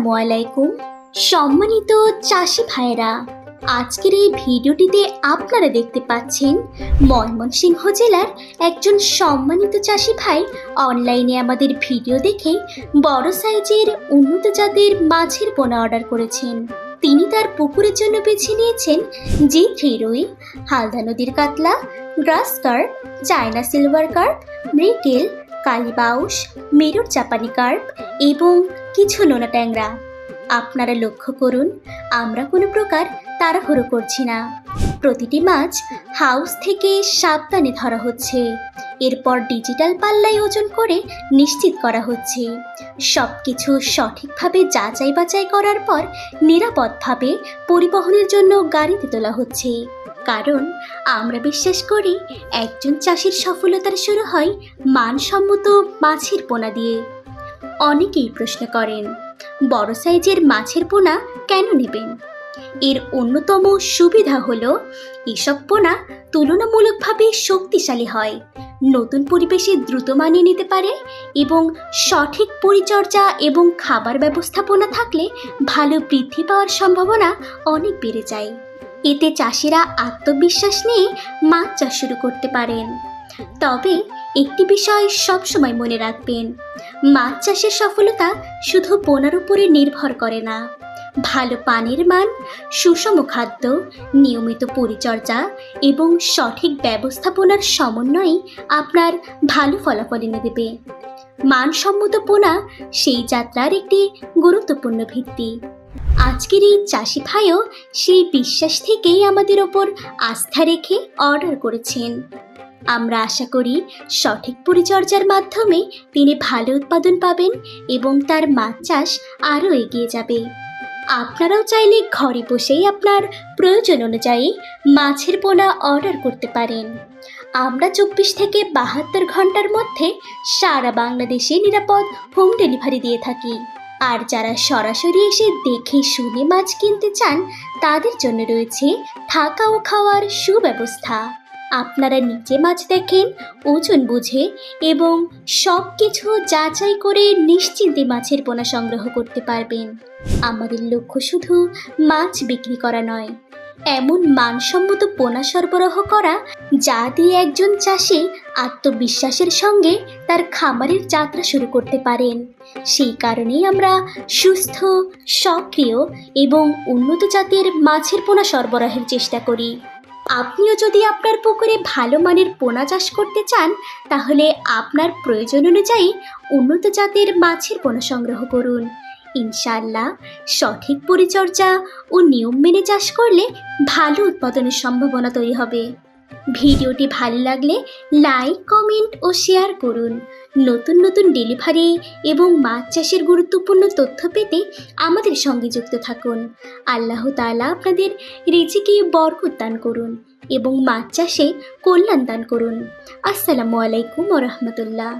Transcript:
আসসালামু আলাইকুম। সম্মানিত চাষি ভাইরা, আজকের এই ভিডিওটিতে আপনারা দেখতে পাচ্ছেন ময়মনসিংহ জেলার একজন সম্মানিত চাষি ভাই অনলাইনে আমাদের ভিডিও দেখে বড় সাইজের উন্নত জাতের মাছের পোনা অর্ডার করেছেন। তিনি তার পুকুরের জন্য বেছে নিয়েছেন G3 রুই, হালদা নদীর কাতলা, গ্রাস কার্প, চায়না সিলভার কার্প, মৃগেল, কালীবাউস, মেরুর জাপানি কার্প এবং কিছু নোনা ট্যাংরা। আপনারা লক্ষ্য করুন, আমরা কোনো প্রকার তাড়াহুড়ো করছি না। প্রতিটি মাছ হাউস থেকে সাবধানে ধরা হচ্ছে, এরপর ডিজিটাল পাল্লায় ওজন করে নিশ্চিত করা হচ্ছে। সব কিছু সঠিকভাবে যাচাই বাছাই করার পর নিরাপদভাবে পরিবহনের জন্য গাড়িতে তোলা হচ্ছে। কারণ আমরা বিশ্বাস করি একজন চাষির সফলতার শুরু হয় মানসম্মত মাছের পোনা দিয়ে। অনেকেই প্রশ্ন করেন, বড় সাইজের মাছের পোনা কেন নেবেন? এর অন্যতম সুবিধা হলো এসব পোনা তুলনামূলকভাবে শক্তিশালী হয়, নতুন পরিবেশে দ্রুত মানিয়ে নিতে পারে এবং সঠিক পরিচর্যা এবং খাবার ব্যবস্থাপনা থাকলে ভালো বৃদ্ধি পাওয়ার সম্ভাবনা অনেক বেড়ে যায়। এতে চাষিরা আত্মবিশ্বাস নিয়ে মাছ চাষ শুরু করতে পারেন। তবে একটি বিষয় সবসময় মনে রাখবেন, মাছ চাষের সফলতা শুধু পোনার উপরে নির্ভর করে না। ভালো পানির মান, সুষম খাদ্য, নিয়মিত পরিচর্যা এবং সঠিক ব্যবস্থাপনার সমন্বয়ই আপনার ভালো ফলাফল এনে দেবে। মানসম্মত পোনা সেই যাত্রার একটি গুরুত্বপূর্ণ ভিত্তি। আজকের এই চাষি ভাইও সেই বিশ্বাস থেকেই আমাদের ওপর আস্থা রেখে অর্ডার করেছেন। আমরা আশা করি সঠিক পরিচর্যার মাধ্যমে তিনি ভালো উৎপাদন পাবেন এবং তার মাছ চাষ আরও এগিয়ে যাবে। আপনারাও চাইলে ঘরে বসেই আপনার প্রয়োজন অনুযায়ী মাছের পোনা অর্ডার করতে পারেন। আমরা 24 থেকে 72 ঘন্টার মধ্যে সারা বাংলাদেশে নিরাপদ হোম ডেলিভারি দিয়ে থাকি। আর যারা সরাসরি এসে দেখে শুনে মাছ কিনতে চান, তাদের জন্য রয়েছে থাকা ও খাওয়ার সুব্যবস্থা। আপনারা নিজে মাছ দেখেন, ওজন বুঝে এবং সব কিছু যাচাই করে নিশ্চিন্তে মাছের পোনা সংগ্রহ করতে পারবেন। আমাদের লক্ষ্য শুধু মাছ বিক্রি করা নয়, এমন মানসম্মত পোনা সরবরাহ করা যা দিয়ে একজন চাষি আত্মবিশ্বাসের সঙ্গে তার খামারের যাত্রা শুরু করতে পারেন। সেই কারণেই আমরা সুস্থ, সক্রিয় এবং উন্নত জাতের মাছের পোনা সরবরাহের চেষ্টা করি। আপনিও যদি আপনার পুকুরে ভালো মানের পোনা চাষ করতে চান, তাহলে আপনার প্রয়োজন অনুযায়ী উন্নত জাতের মাছের পোনা সংগ্রহ করুন। ইনশাআল্লাহ সঠিক পরিচর্যা ও নিয়ম মেনে চাষ করলে ভালো উৎপাদনের সম্ভাবনা তৈরি হবে। ভিডিওটি ভালো লাগলে লাইক, কমেন্ট ও শেয়ার করুন। নতুন নতুন ডেলিভারি এবং মাছ চাষের গুরুত্বপূর্ণ তথ্য পেতে আমাদের সঙ্গে যুক্ত থাকুন। আল্লাহ তাআলা আপনাদের রিজিকে বরকত দান করুন এবং মাছ চাষে কল্যাণ দান করুন। আসসালামু আলাইকুম ওয়া রাহমাতুল্লাহ।